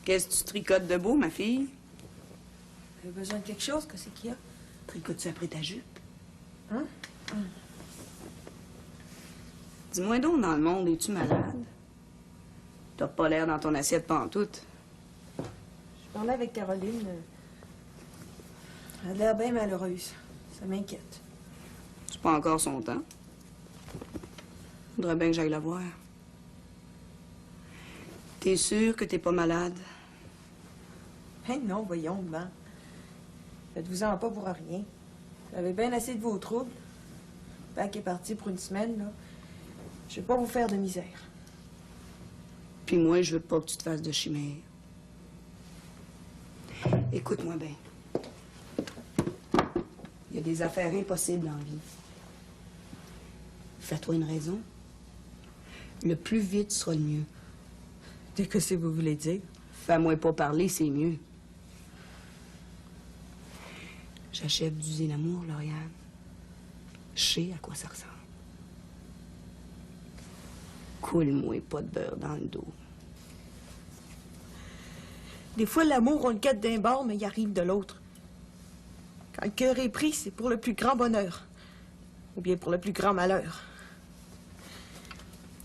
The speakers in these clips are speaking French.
Qu'est-ce que tu tricotes de beau, ma fille? J'ai besoin de quelque chose, qu'est-ce qu'il y a? Tricotes-tu après ta jupe? Hein? Dis-moi donc, dans le monde, es-tu malade? T'as pas l'air dans ton assiette pantoute. Je parlais avec Caroline. Elle a l'air bien malheureuse. Ça m'inquiète. C'est pas encore son temps. Faudrait bien que j'aille la voir. T'es sûr que t'es pas malade? Ben non, voyons, maman. Faites-vous-en pas pour rien. Vous avez bien assez de vos troubles. Pac est parti pour une semaine, là. Je vais pas vous faire de misère. Puis moi, je veux pas que tu te fasses de chimère. Écoute-moi bien. Il y a des affaires impossibles en vie. Fais-toi une raison. Le plus vite sera le mieux. Qu'est-ce que vous voulez dire? Fais-moi pas parler, c'est mieux. J'achève d'user l'amour, Lauriane. Je sais à quoi ça ressemble. Coule-moi pas de beurre dans le dos. Des fois, l'amour, on le guette d'un bord, mais il arrive de l'autre. Quand le cœur est pris, c'est pour le plus grand bonheur. Ou bien pour le plus grand malheur.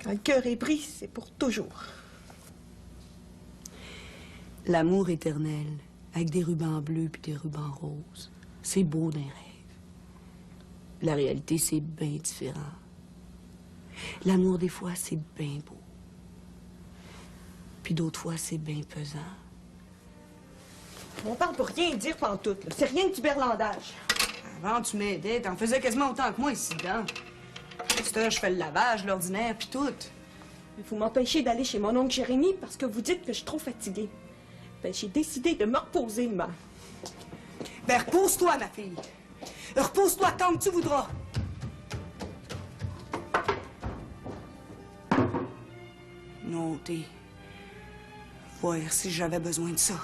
Quand le cœur est pris, c'est pour toujours. L'amour éternel, avec des rubans bleus puis des rubans roses, c'est beau d'un rêve. La réalité, c'est bien différent. L'amour, des fois, c'est bien beau. Puis d'autres fois, c'est bien pesant. On parle pour rien dire pantoute, là. C'est rien que du berlandage. Avant, tu m'aidais. T'en faisais quasiment autant que moi ici dedans. Cette heure, je fais le lavage, l'ordinaire, puis tout. Il faut m'empêcher d'aller chez mon oncle Jérémy parce que vous dites que je suis trop fatiguée. Ben, j'ai décidé de me reposer, maman. Ben, repose-toi, ma fille. Repose-toi tant que tu voudras. Non, t'es... Voir si j'avais besoin de ça.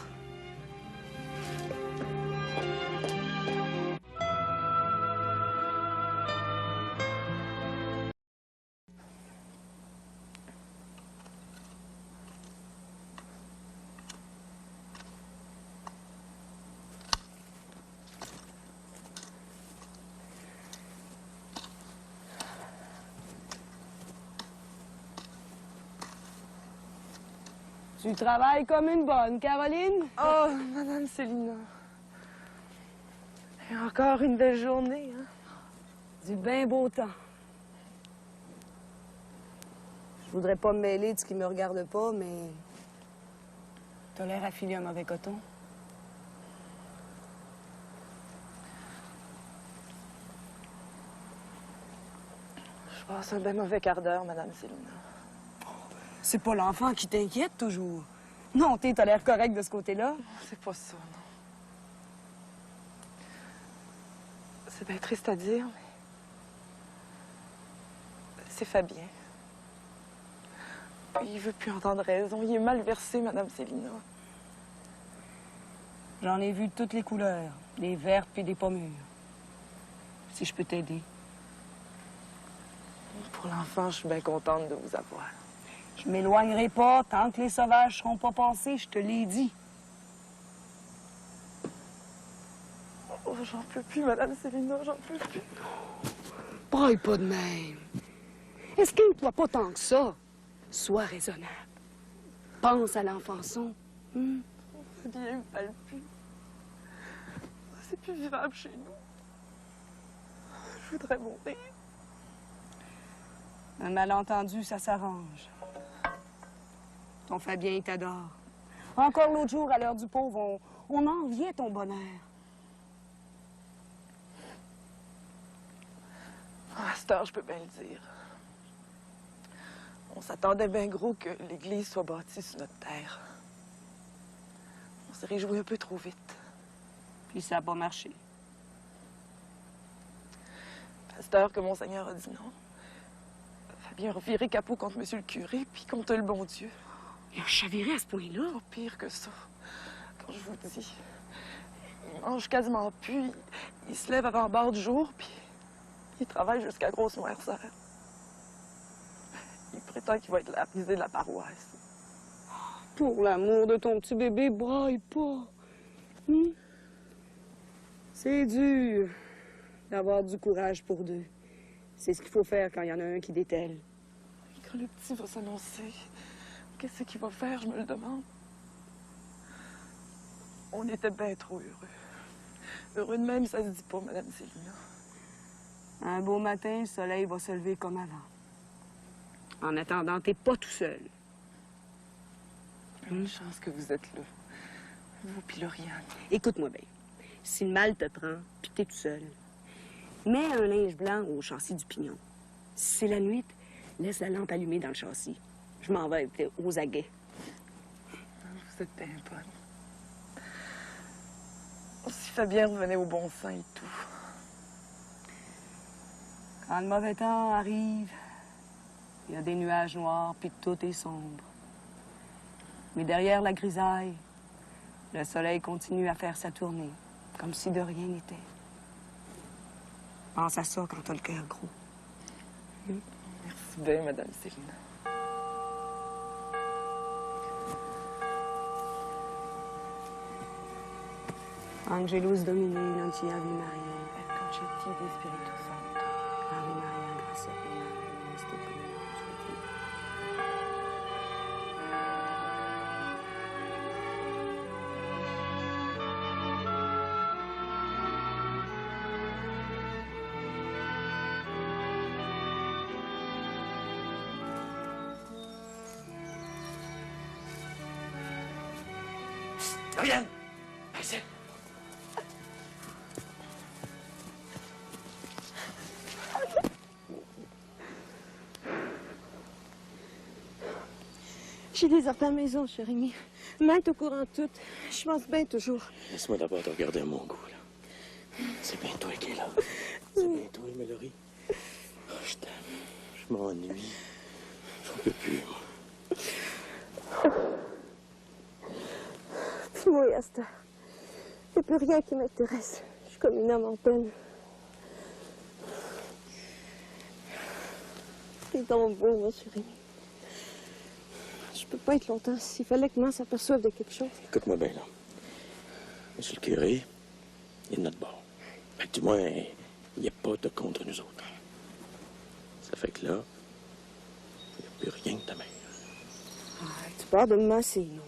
Tu travailles comme une bonne, Caroline? Oh, Madame Célina. Et encore une belle journée, hein? Du bien beau temps. Je voudrais pas me mêler de ce qui me regarde pas, mais... T'as l'air à filer un mauvais coton. Je passe un bien mauvais quart d'heure, Madame Célina. C'est pas l'enfant qui t'inquiète toujours. Non, t'as l'air correct de ce côté-là. C'est pas ça, non. C'est bien triste à dire, mais... c'est Fabien. Il veut plus entendre raison. Il est mal versé, Madame Célina. J'en ai vu de toutes les couleurs, des vertes puis des pas mûres. Si je peux t'aider. Pour l'enfant, je suis bien contente de vous avoir. Je m'éloignerai pas tant que les sauvages seront pas passés, je te l'ai dit. Oh, j'en peux plus, Madame Célina, j'en peux plus. Braille pas de même. Esquive-toi pas tant que ça. Sois raisonnable. Pense à l'enfançon. Fabien me parle plus. C'est plus vivable chez nous. Je voudrais mourir. Un malentendu, ça s'arrange. Ton Fabien, il t'adore. Encore l'autre jour, à l'heure du pauvre, on enviait ton bonheur. À cette heure, je peux bien le dire. On s'attendait bien gros que l'Église soit bâtie sur notre terre. On s'est réjoui un peu trop vite. Puis ça n'a pas marché. À cette heure que Monseigneur a dit non, Fabien a reviré capot contre Monsieur le curé, puis contre le bon Dieu. Il a chaviré à ce point-là? Pas pire que ça. Quand je vous dis, il mange quasiment plus, il se lève avant bord du jour, puis il travaille jusqu'à grosse noirceur. Il prétend qu'il va être la prisée de la paroisse. Pour l'amour de ton petit bébé, braille pas. C'est dur d'avoir du courage pour deux. C'est ce qu'il faut faire quand il y en a un qui dételle. Quand le petit va s'annoncer, qu'est-ce qu'il va faire, je me le demande. On était bien trop heureux. Heureux de même, ça se dit pas, Madame Célina. Un beau matin, le soleil va se lever comme avant. En attendant, t'es pas tout seul. Une chance que vous êtes là. Vous pis Lauriane. Écoute-moi bien. Si le mal te prend, puis t'es tout seul, mets un linge blanc au châssis du pignon. Si c'est la nuit, laisse la lampe allumée dans le châssis. Je m'en vais être aux aguets. Vous êtes bien bonne. Si Fabien revenait au bon sein et tout. Quand le mauvais temps arrive, il y a des nuages noirs, puis tout est sombre. Mais derrière la grisaille, le soleil continue à faire sa tournée, comme si de rien n'était. Pense à ça quand t'as le cœur gros. Merci bien, Madame Célina. Angelus Domini, non ci Ave Maria. Et concetti di Spiritu Santo. Ave Maria, gratia plena, Dominus tecum, Lauriane! Viens. J'ai déserté la maison, cher Rémi. Main est au courant de tout. Je pense bien toujours. Laisse-moi d'abord te regarder à mon goût, là. C'est bien toi qui es là. C'est bien toi, Mallory. Oh, je t'aime. Je m'ennuie. J'en peux plus, moi. Puis moi, à cette heure, il n'y a plus rien qui m'intéresse. Je suis comme une âme en peine. C'est donc beau, mon cher Rémi. Je peux pas être longtemps. S'il fallait que moi s'aperçoive de quelque chose. Écoute-moi bien, là. Monsieur le curé, il est de notre bord. Fait que du moins, il n'y a pas de contre nous autres. Ça fait que là, il n'y a plus rien que ta mère. Ah, tu parles de moi, c'est non.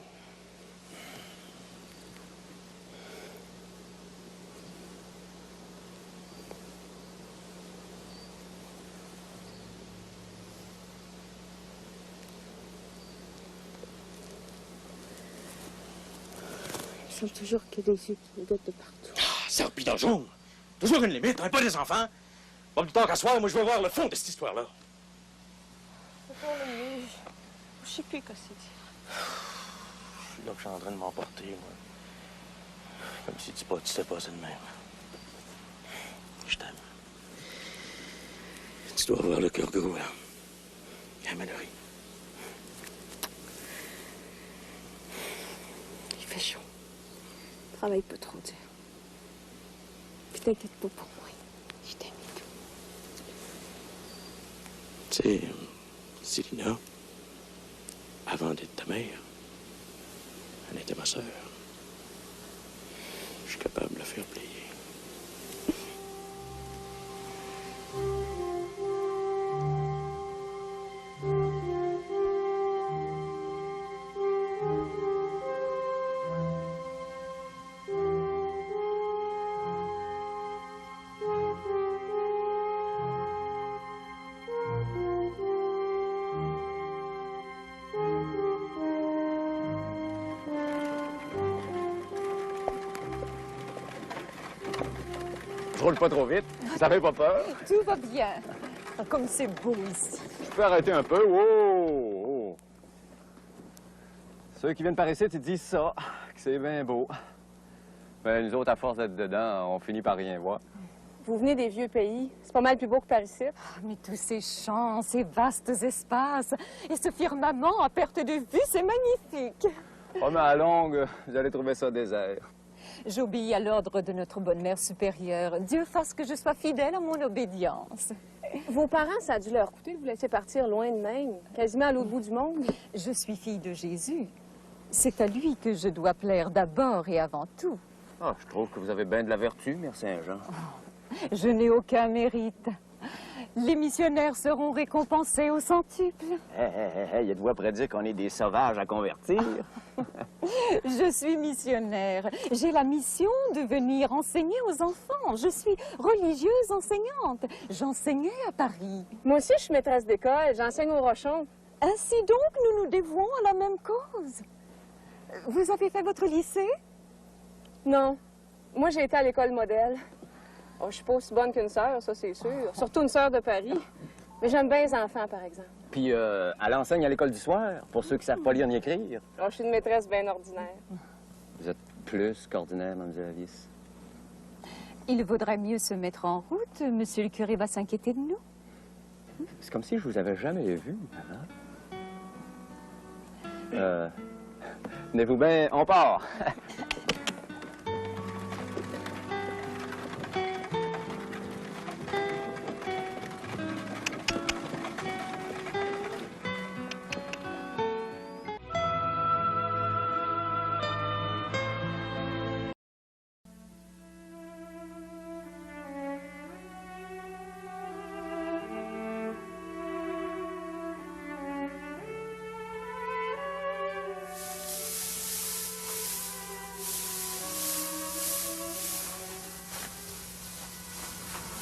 Je sens toujours qu'il y a des yeux qui me guettent de partout. Ah, ça, puis dans le jaune. Toujours une limite, hein, pas des enfants. Pas plus tard qu'à soir, moi, je veux voir le fond de cette histoire-là. C'est pour le mieux. Je sais plus quoi c'est dire. Je suis là que je suis en train de m'emporter, moi. Comme si tu sais pas, c'est de même. Je t'aime. Tu dois avoir le cœur gros, là. Hein, Mallory? Il fait chaud. Travaille pas trop dur. Puis t'inquiète pas pour moi. Je t'aime et tout. Tu sais, Célina, avant d'être ta mère, elle était ma sœur. Je suis capable de la faire plier. Je roule pas trop vite. Ça fait pas peur. Tout va bien. Comme c'est beau ici. Je peux arrêter un peu. Wow! Ceux qui viennent par ici, ils disent ça, que c'est bien beau. Mais nous autres, à force d'être dedans, on finit par rien voir. Vous venez des vieux pays. C'est pas mal plus beau que par ici. Mais tous ces champs, ces vastes espaces et ce firmament à perte de vue, c'est magnifique. Oh, mais à longue, vous allez trouver ça désert. J'obéis à l'ordre de notre bonne mère supérieure. Dieu fasse que je sois fidèle à mon obédience. Vos parents, ça a dû leur coûter de vous laisser partir loin de même, quasiment à l'autre bout du monde. Je suis fille de Jésus. C'est à lui que je dois plaire d'abord et avant tout. Ah, je trouve que vous avez bien de la vertu, Mère Saint-Jean. Je n'ai aucun mérite. Les missionnaires seront récompensés au centuple. Il y a de quoi prédire qu'on est des sauvages à convertir. Je suis missionnaire. J'ai la mission de venir enseigner aux enfants. Je suis religieuse enseignante. J'enseignais à Paris. Moi aussi, je suis maîtresse d'école. J'enseigne au Rochon. Ainsi donc, nous nous dévouons à la même cause. Vous avez fait votre lycée? Non. Moi, j'ai été à l'école modèle. Oh, je suis pas aussi bonne qu'une sœur, ça, c'est sûr. Surtout une sœur de Paris. Mais j'aime bien les enfants, par exemple. Puis, elle enseigne à l'école du soir, pour ceux qui savent pas lire ni écrire. Oh, je suis une maîtresse bien ordinaire. Vous êtes plus qu'ordinaire, Mademoiselle Alice. Il vaudrait mieux se mettre en route. Monsieur le curé va s'inquiéter de nous. C'est comme si je vous avais jamais vu, maman. Tenez-vous bien, on part.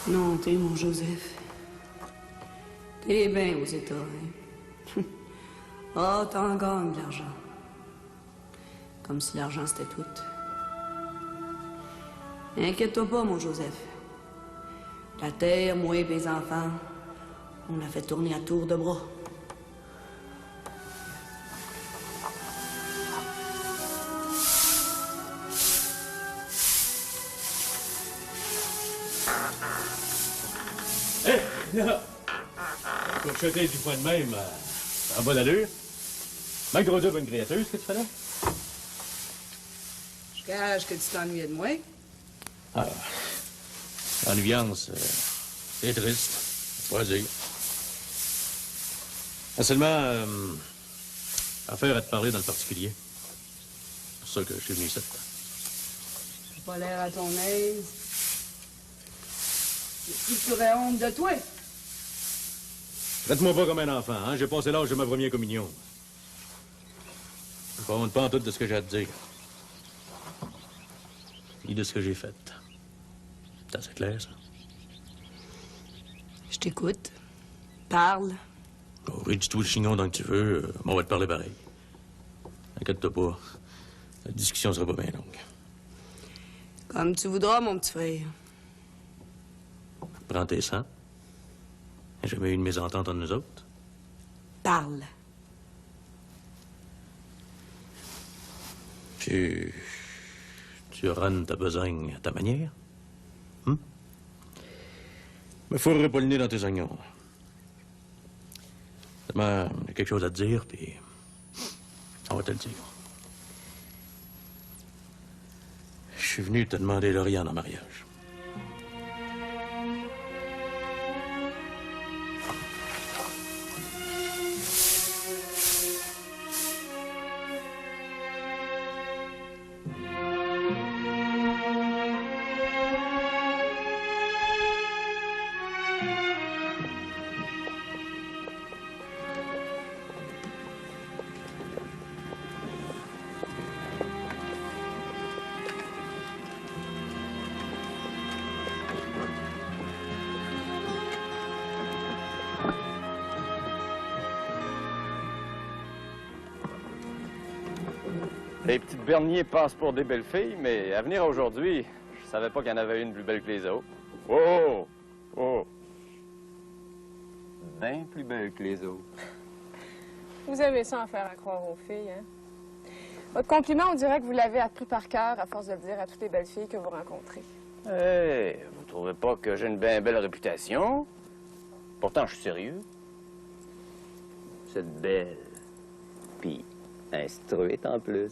Non, t'es mon Joseph. T'es bien aux États, hein? Ah, t'en gagnes de l'argent. Comme si l'argent c'était tout. Inquiète-toi pas, mon Joseph. La terre, moi et mes enfants, on l'a fait tourner à tour de bras. Là, pour jeter du point de même, en bas d'allure. Ma gros bonne créature, ce que tu fais là? Je gage que tu t'ennuyais de moi. Ah, l'ennuyance, c'est triste, faut pas dire. Seulement, affaire à te parler dans le particulier. C'est pour ça que je suis venu ici. T'as pas l'air à ton aise. Est-ce que tu aurais honte de toi? Traite-moi pas comme un enfant, hein? J'ai passé l'âge de ma première communion. Je ne pas en tout de ce que j'ai à te dire. Ni de ce que j'ai fait. C'est assez clair, ça? Je t'écoute. Parle. Oh, ris tout le chignon tant que tu veux, mais on va te parler pareil. Inquiète-toi pas. La discussion sera pas bien longue. Comme tu voudras, mon petit frère. Prends tes sangs. Il n'y a jamais eu une mésentente entre nous autres. Parle. Tu rannes ta besogne à ta manière? Mais faut pas le nez dans tes oignons. Seulement, il y a quelque chose à te dire, puis on va te le dire. Je suis venu te demander Lauriane en mariage. Les petites berniers passent pour des belles filles, mais à venir aujourd'hui, je savais pas qu'il y en avait une plus belle que les autres. Oh! Oh! Bien plus belle que les autres. Vous avez ça à faire à croire aux filles, hein? Votre compliment, on dirait que vous l'avez appris par cœur à force de le dire à toutes les belles filles que vous rencontrez. Hey, vous trouvez pas que j'ai une bien belle réputation? Pourtant, je suis sérieux. Vous êtes belle. Puis instruite en plus.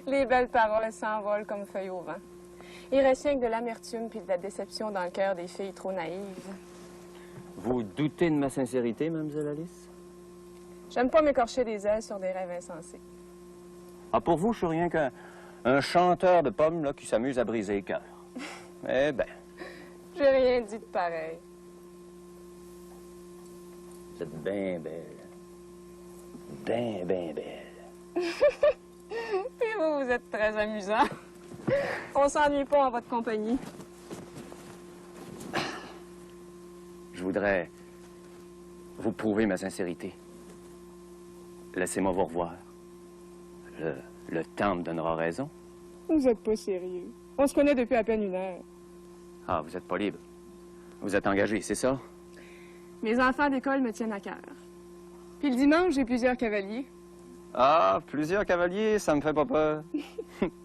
Les belles paroles s'envolent comme feuilles au vent. Il reste rien que de l'amertume puis de la déception dans le cœur des filles trop naïves. Vous doutez de ma sincérité, Mademoiselle Alice? J'aime pas m'écorcher des ailes sur des rêves insensés. Ah, pour vous, je suis rien qu'un chanteur de pommes là, qui s'amuse à briser les cœurs. Eh ben, J'ai rien dit de pareil. vous êtes bien belle. Bien belle. Puis vous, vous êtes très amusant. On s'ennuie pas en votre compagnie. Je voudrais vous prouver ma sincérité. Laissez-moi vous revoir. Le temps me donnera raison. Vous êtes pas sérieux. On se connaît depuis à peine 1 heure. Ah, vous êtes pas libre. Vous êtes engagé, c'est ça? Mes enfants d'école me tiennent à cœur. Puis le dimanche, j'ai plusieurs cavaliers. Ah, plusieurs cavaliers, ça me fait pas peur.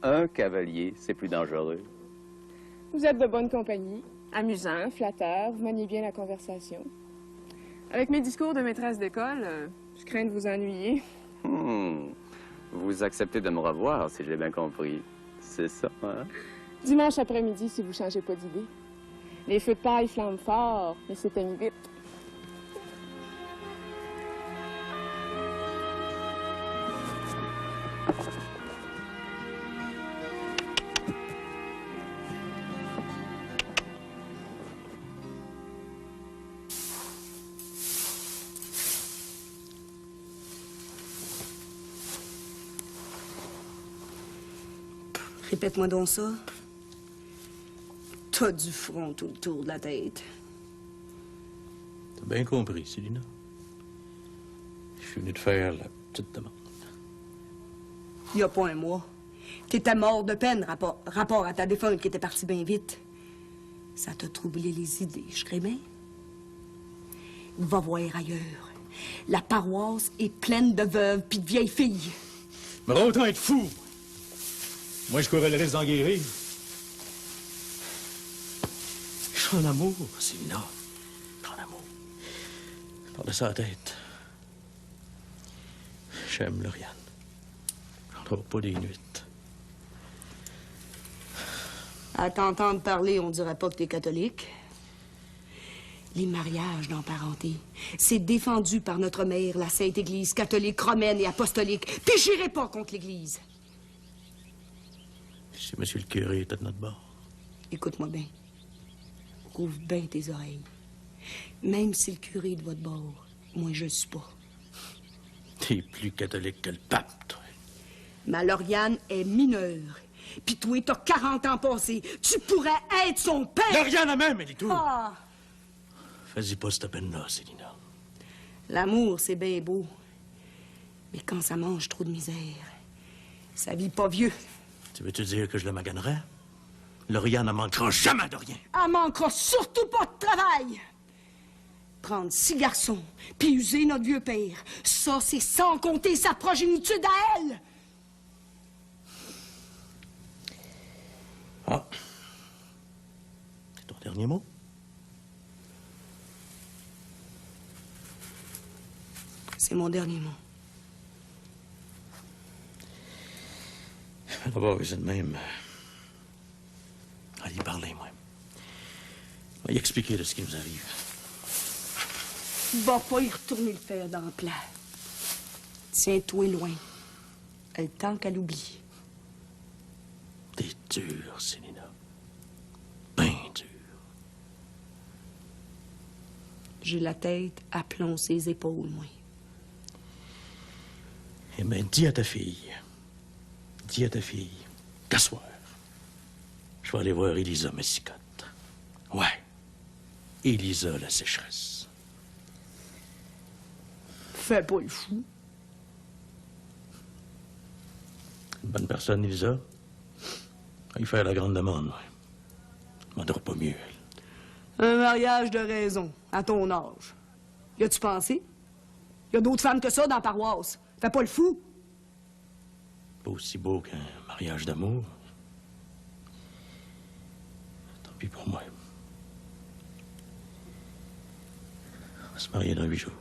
Un cavalier, c'est plus dangereux. Vous êtes de bonne compagnie, amusant, flatteur, vous maniez bien la conversation. Avec mes discours de maîtresse d'école, je crains de vous ennuyer. Vous acceptez de me revoir, si j'ai bien compris. C'est ça, hein? Dimanche après-midi, si vous changez pas d'idée. Les feux de paille flambent fort, mais s'éteignent vite. Répète-moi donc ça. T'as du front tout le tour de la tête. T'as bien compris, Célina. Je suis venu te faire la petite demande. Il y a pas un mois. T'étais mort de peine, rapport à ta défunte qui était partie bien vite. Ça t'a troublé les idées, je serais bien. Va voir ailleurs. La paroisse est pleine de veuves puis de vieilles filles. Mais autant être fou! Moi, je courais le risque d'en guérir. Je suis en amour, Célina. Je suis en amour. Par-dessus la tête. J'aime Lauriane. J'en dors pas des nuits. À t'entendre parler, on dirait pas que t'es catholique. Les mariages dans parenté, c'est défendu par notre mère, la Sainte Église catholique, romaine et apostolique. Puis j'irai pas contre l'Église. Si monsieur le curé était de notre bord. Écoute-moi bien. Ouvre bien tes oreilles. Même si le curé est de votre bord, moi, je le suis pas. T'es plus catholique que le pape, toi. Ma Lauriane est mineure. Puis toi, t'as 40 ans passés. Tu pourrais être son père. Lauriane a même, elle est tout. Ah! Fais-y pas cette peine-là, Célina. L'amour, c'est bien beau. Mais quand ça mange trop de misère, ça vit pas vieux. Tu veux-tu dire que je le maganerais? Lauriane ne manquera jamais de rien. Elle manquera surtout pas de travail. Prendre 6 garçons, puis user notre vieux père, ça, c'est sans compter sa progéniture à elle. Ah. C'est ton dernier mot? C'est mon dernier mot. D'abord, c'est de même. Allez y parler, moi. On va y expliquer de ce qui nous arrive. Va pas y retourner le fer dans le plat. Tiens-toi loin. Elle tant qu'à l'oublier. T'es dur, Célina. Ben dur. J'ai la tête à plomb ses épaules, moi. Eh bien, dis à ta fille qu'à soir, je vais aller voir Élisa Messicotte. Ouais, Élisa la sécheresse. Fais pas le fou. Une bonne personne, Élisa. Va y faire la grande demande, ouais. Je m'en dors pas mieux, elle. Un mariage de raison, à ton âge. Y a-tu pensé? Y a d'autres femmes que ça dans la paroisse. Fais pas le fou. Pas aussi beau qu'un mariage d'amour. Tant pis pour moi. On va se marier dans 8 jours.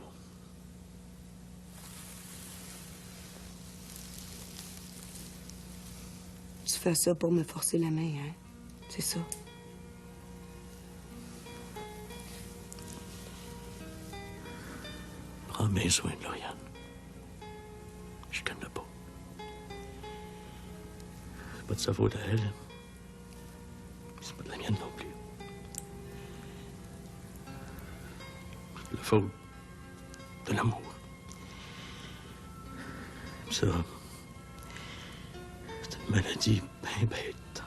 Tu fais ça pour me forcer la main, hein? C'est ça. Prends bien soin de Lauriane. Je connais pas. C'est pas de sa faute à elle. C'est pas de la mienne non plus. C'est de la faute de l'amour. Ça, c'est une maladie bien bête.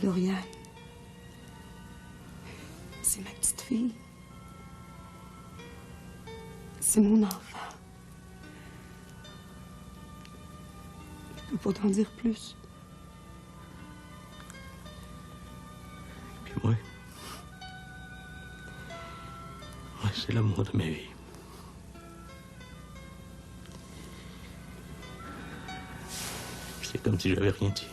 Lauriane, c'est ma petite fille. C'est mon enfant. Je peux pas t'en dire plus. Puis moi, c'est l'amour de ma vie. C'est comme si j'avais rien dit.